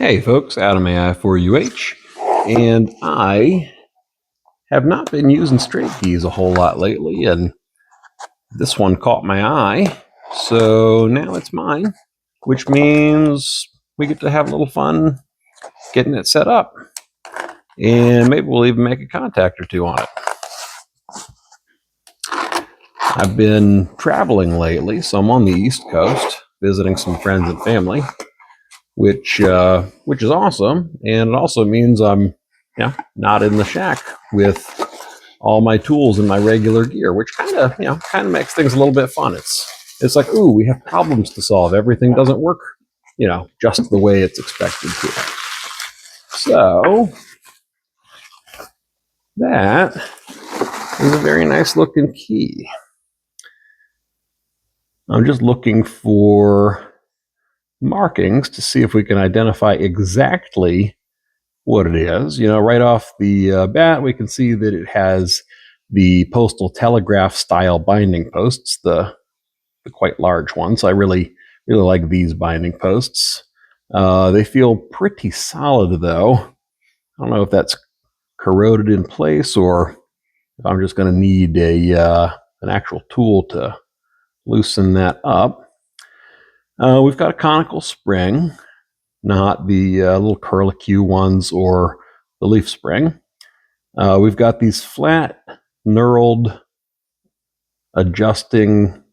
Hey folks, Adam AI for UH, and I have not been using Straihgt Keys a whole lot lately, and this one caught my eye, so now it's mine, which means we get to have a little fun getting it set up, and maybe we'll even make a contact or two on it. I've been traveling lately, so I'm on the East Coast visiting some friends and family, which is awesome, and it also means I'm not in the shack with all my tools and my regular gear, which kind of makes things a little bit fun. It's like, ooh, we have problems to solve. Everything doesn't work, just the way it's expected to. So that is a very nice looking key. I'm just looking for markings to see if we can identify exactly what it is. Right off the bat, we can see that it has the postal telegraph style binding posts, the quite large ones. I really like these binding posts. They feel pretty solid, though. I don't know if that's corroded in place or if I'm just going to need an actual tool to loosen that up. We've got a conical spring, not the little curlicue ones or the leaf spring. We've got these flat knurled adjusting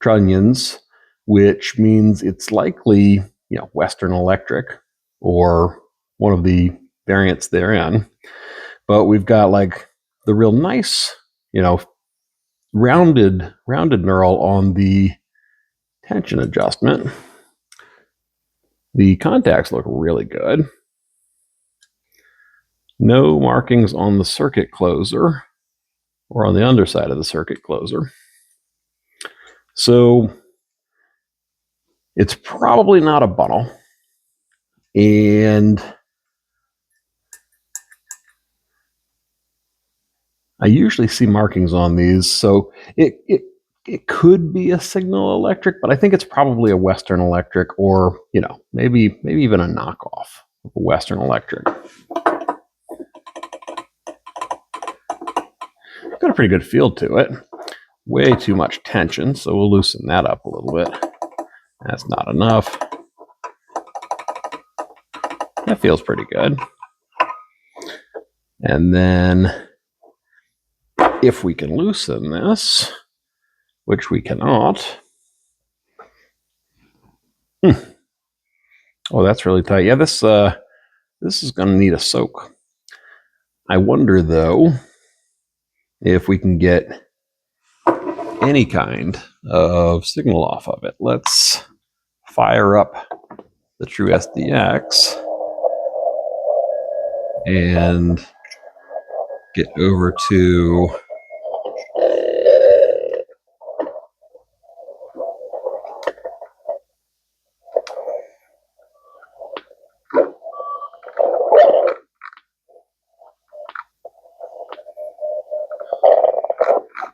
trunnions, which means it's likely Western Electric or one of the variants therein. But we've got like the real nice rounded knurl on the tension adjustment. The contacts look really good. No markings on the circuit closer or on the underside of the circuit closer. So it's probably not a Bunnell. And I usually see markings on these, so it could be a Signal Electric, but I think it's probably a Western Electric, or maybe even a knockoff of a Western Electric. Got a pretty good feel to it. Way too much tension, so we'll loosen that up a little bit. That's not enough. That feels pretty good. And then if we can loosen this, which we cannot. Oh, that's really tight. Yeah, this is going to need a soak. I wonder, though, if we can get any kind of signal off of it. Let's fire up the uSDX and get over to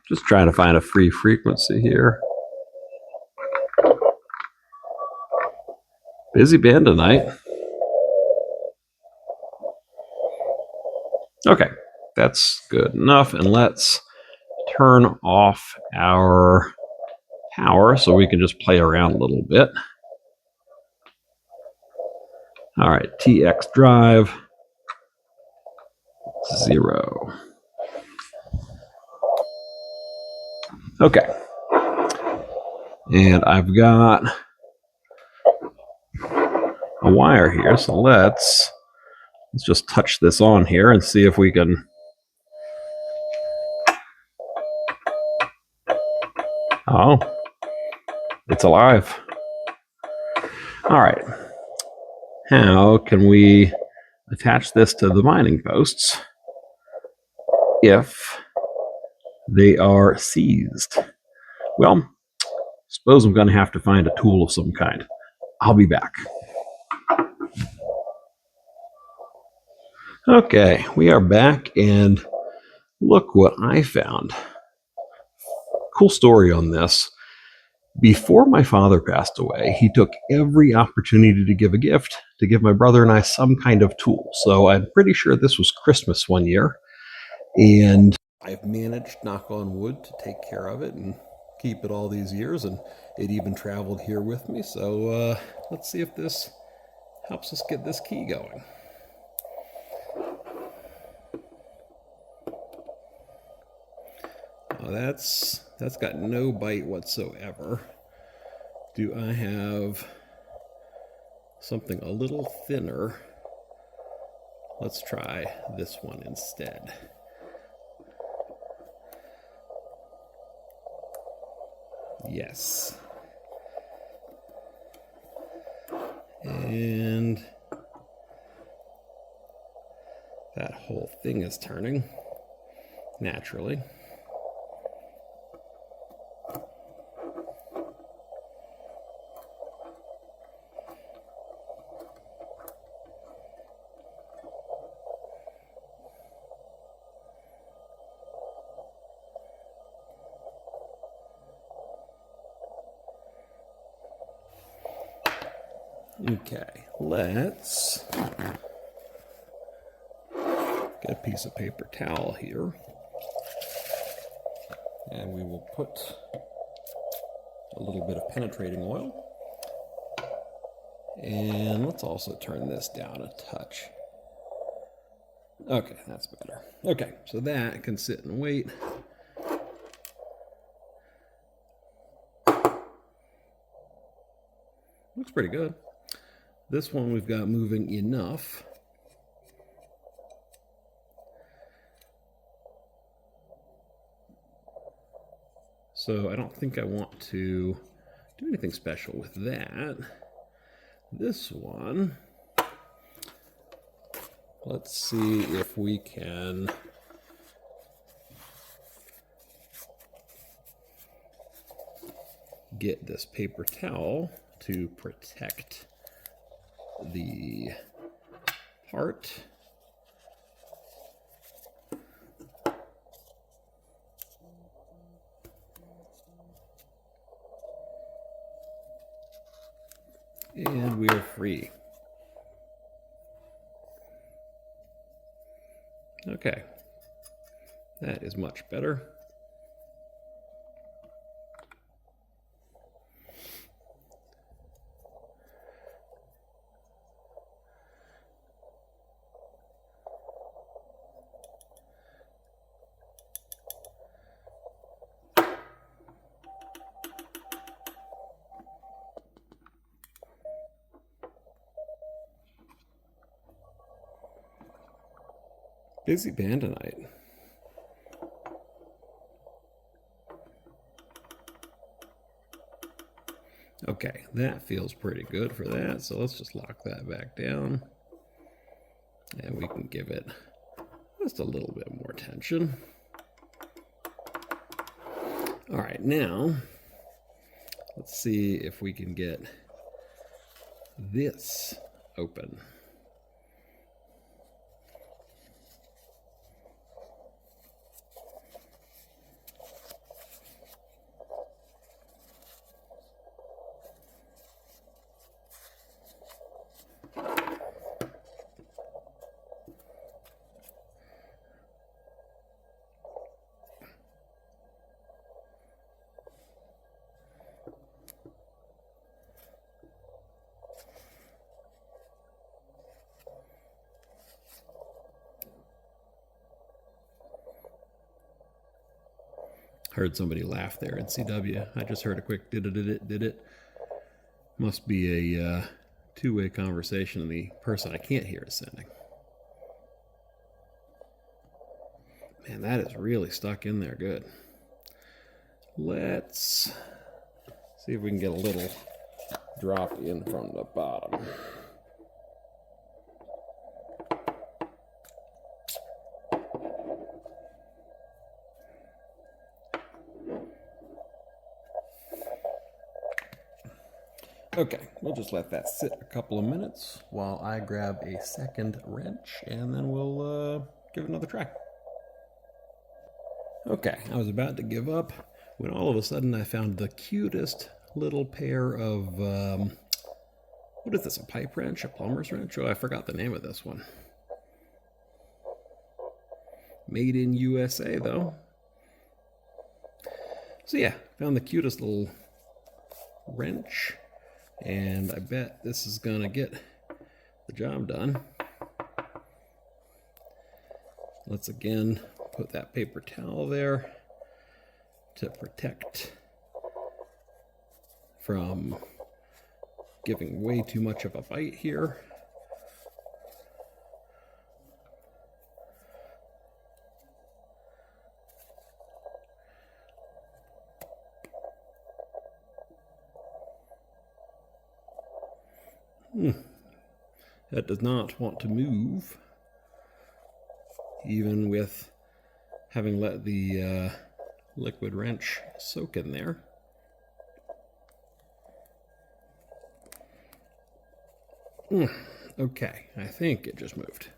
just trying to find a free frequency here. Busy band tonight. Okay, that's good enough. And let's turn off our power so we can just play around a little bit. All right, TX drive 0. Okay. And I've got a wire here, so let's just touch this on here and see if we can. Oh, it's alive. All right. How can we attach this to the binding posts if they are seized? Well, suppose I'm going to have to find a tool of some kind. I'll be back. Okay, we are back, and look what I found. Cool story on this. Before my father passed away, he took every opportunity to give a gift, to give my brother and I some kind of tool. So I'm pretty sure this was Christmas one year, and I've managed, knock on wood, to take care of it and keep it all these years, and it even traveled here with me. So let's see if this helps us get this key going. Oh, that's got no bite whatsoever. Do I have something a little thinner? Let's try this one instead. Yes. And that whole thing is turning naturally. Okay, let's get a piece of paper towel here, and we will put a little bit of penetrating oil, and let's also turn this down a touch. Okay, that's better. Okay, so that can sit and wait. Looks pretty good. This one we've got moving enough. So I don't think I want to do anything special with that. This one, let's see if we can get this paper towel to protect the part. And we are free. Okay, that is much better. Busy band tonight. Okay, that feels pretty good for that. So let's just lock that back down. And we can give it just a little bit more tension. All right, now let's see if we can get this open. Heard somebody laugh there in CW. I just heard a quick did it. Must be a two-way conversation the person I can't hear is sending. Man, that is really stuck in there good. Let's see if we can get a little drop in from the bottom. Okay, we'll just let that sit a couple of minutes while I grab a second wrench, and then we'll give it another try. Okay, I was about to give up when all of a sudden I found the cutest little pair of, what is this, a pipe wrench, a plumber's wrench? Oh, I forgot the name of this one. Made in USA, though. So yeah, found the cutest little wrench, and I bet this is gonna get the job done. Let's again put that paper towel there to protect from giving way too much of a bite here. That does not want to move, even with having let the liquid wrench soak in there. Okay, I think it just moved.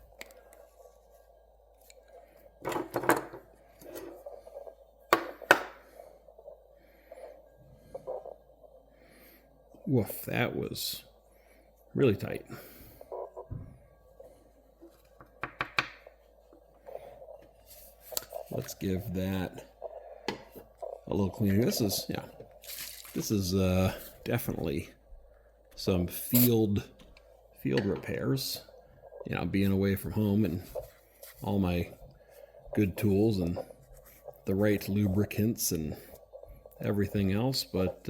Woof, that was really tight. Let's give that a little cleaning. This is definitely some field repairs. You know, being away from home and all my good tools and the right lubricants and everything else. But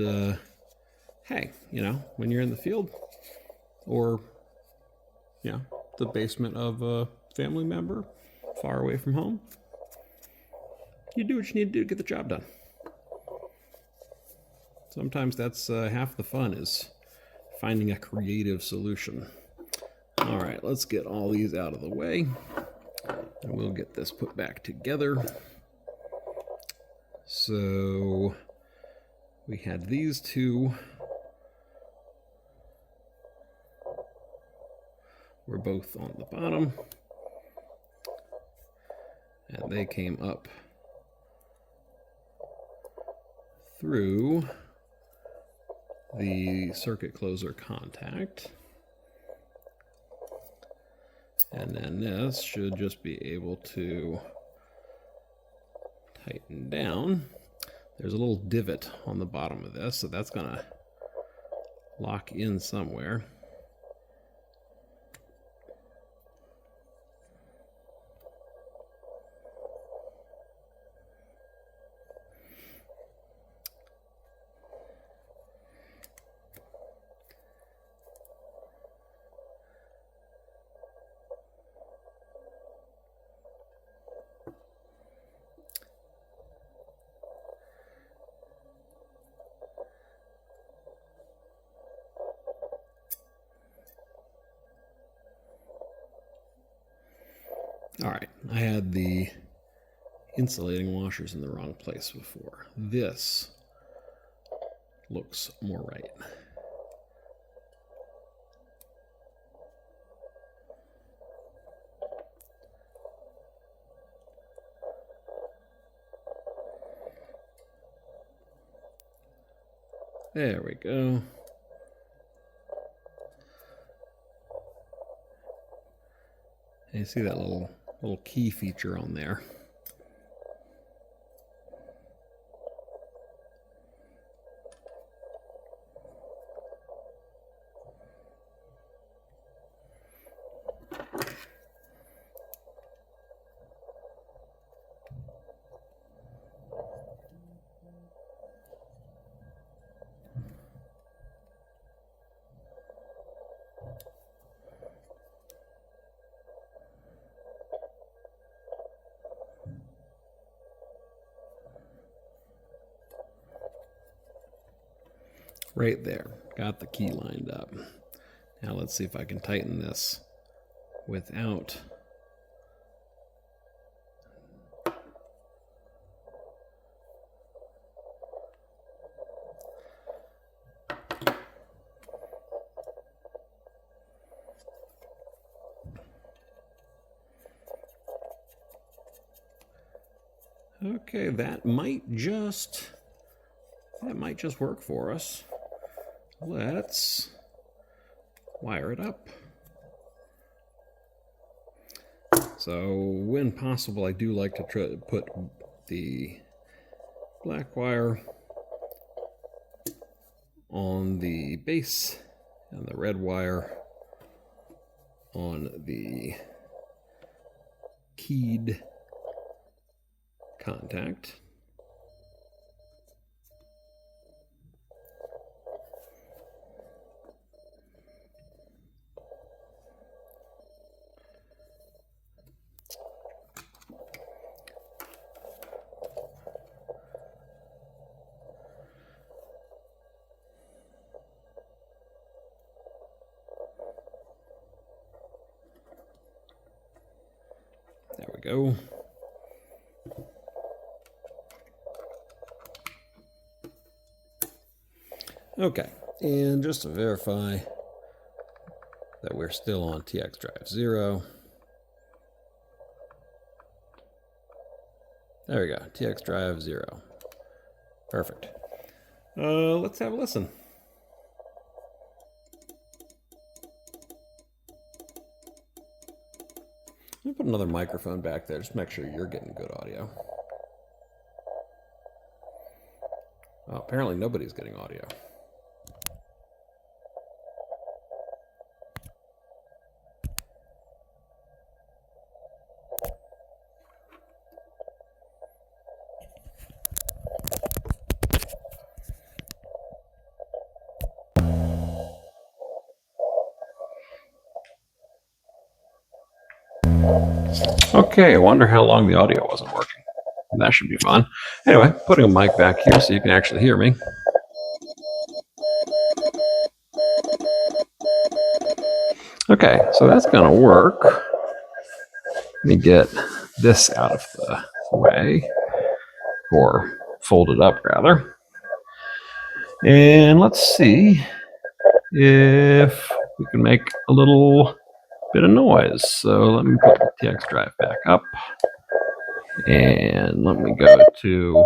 hey, you know, when you're in the field or, you know, the basement of a family member far away from home, you do what you need to do to get the job done. Sometimes that's half the fun, is finding a creative solution. All right, let's get all these out of the way, and we'll get this put back together. So we had these two. We're both on the bottom, and they came up through the circuit closer contact. And then this should just be able to tighten down. There's a little divot on the bottom of this, so that's gonna lock in somewhere. All right, I had the insulating washers in the wrong place before. This looks more right. There we go. And you see that little key feature on there. Right there, got the key lined up. Now let's see if I can tighten this without okay, that might just work for us. let's wire it up. So when possible, I do like to try to put the black wire on the base and the red wire on the keyed contact. There we go. Okay, and just to verify that we're still on TX drive 0. There we go, TX drive 0. Perfect. Let's have a listen. Let me put another microphone back there, just make sure you're getting good audio. Oh, apparently nobody's getting audio. Okay, I wonder how long the audio wasn't working. That should be fun. Anyway, putting a mic back here so you can actually hear me. Okay, so that's going to work. Let me get this out of the way, or fold it up rather. And let's see if we can make a little bit of noise. So let me put the TX drive back up. And let me go to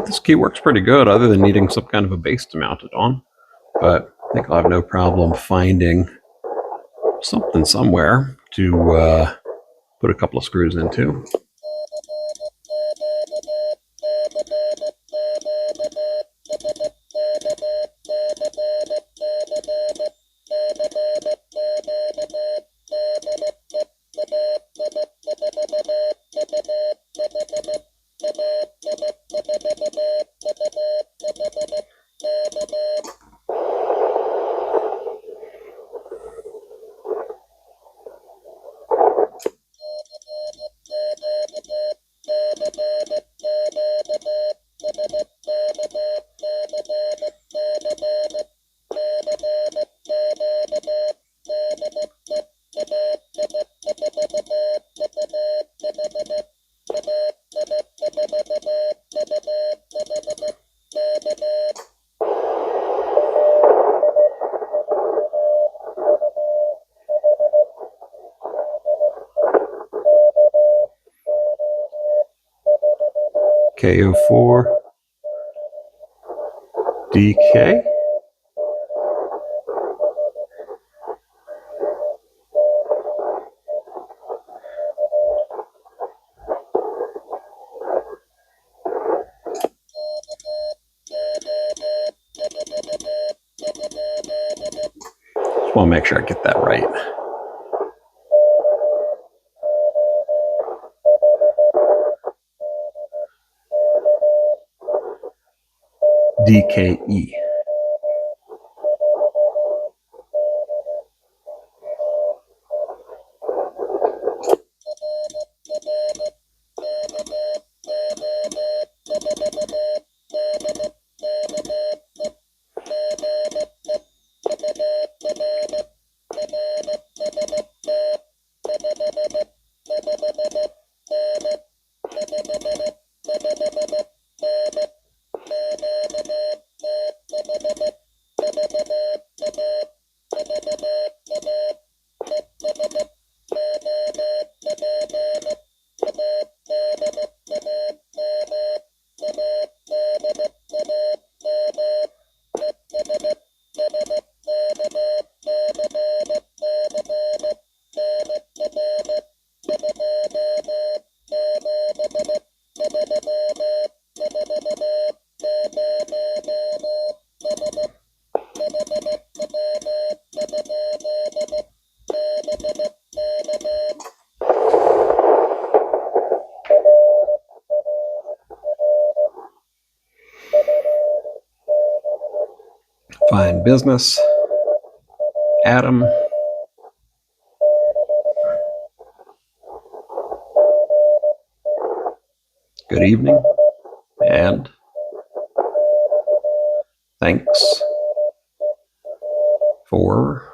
this key works pretty good, other than needing some kind of a base to mount it on. But I think I'll have no problem finding something somewhere to put a couple of screws into. KO4. DK. Just want to make sure I get that right. DKE. Fine business. Adam. Good evening. And thanks for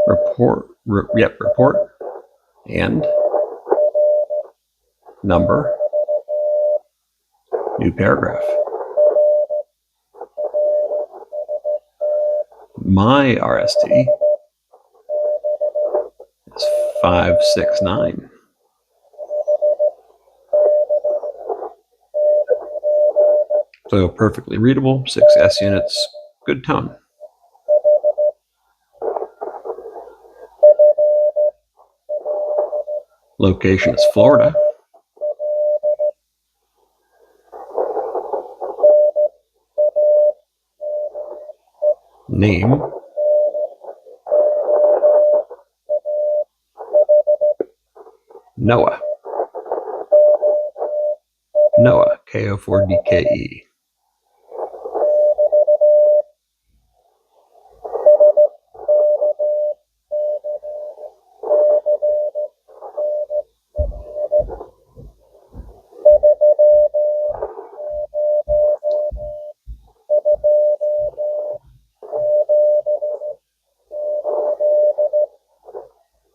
report and number, new paragraph. My RST is 569. So perfectly readable, 6 S units, good tone. Location is Florida. Name Noah. Noah, KO4DKE.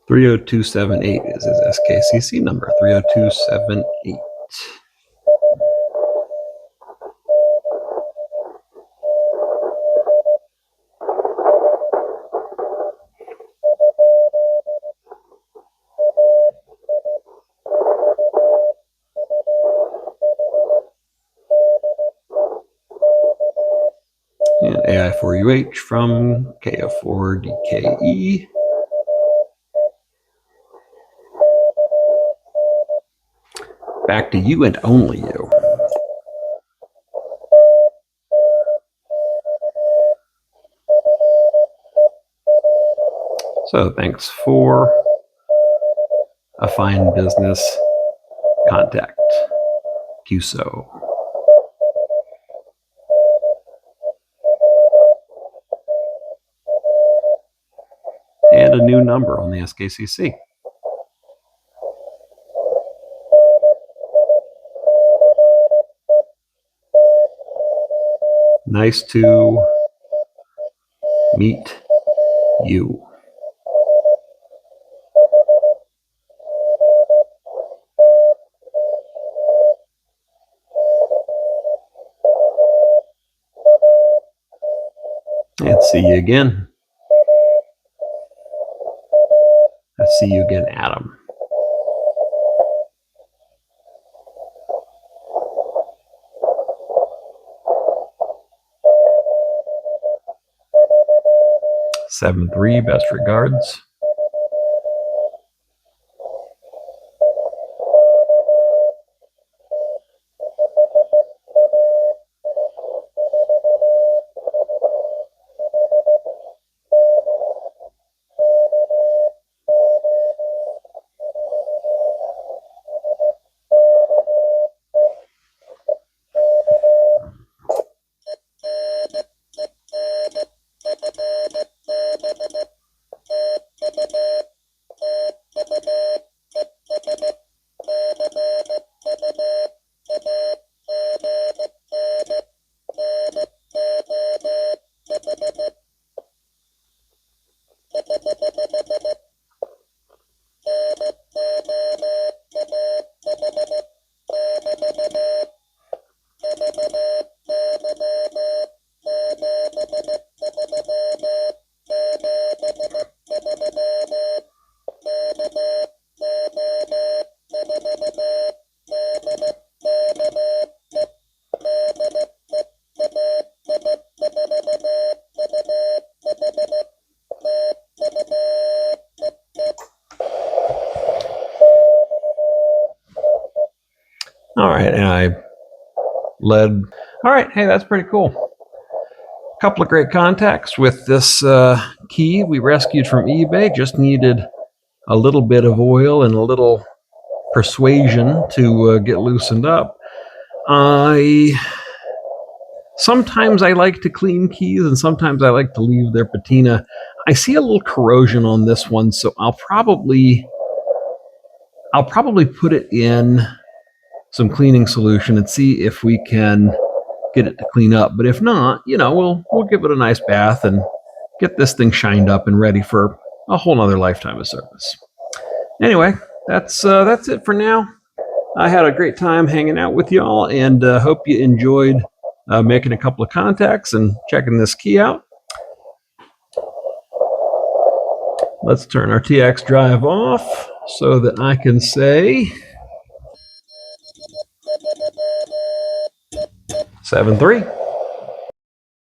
$30278 is his SKCC number, 30278. And AI4UH from KO4DKE. Back to you and only you. So thanks for a fine business contact. QSO. And a new number on the SKCC. Nice to meet you. And see you again. I'll see you again, Adam. 7-3, best regards. All right, and I led. All right, hey, that's pretty cool. A couple of great contacts with this key we rescued from eBay. Just needed a little bit of oil and a little persuasion to get loosened up. Sometimes I like to clean keys, and sometimes I like to leave their patina. I see a little corrosion on this one, so I'll probably put it in some cleaning solution and see if we can get it to clean up. But if not, we'll give it a nice bath and get this thing shined up and ready for a whole nother lifetime of service. Anyway, that's it for now. I had a great time hanging out with y'all, and hope you enjoyed making a couple of contacts and checking this key out. Let's turn our TX drive off so that I can say 7-3.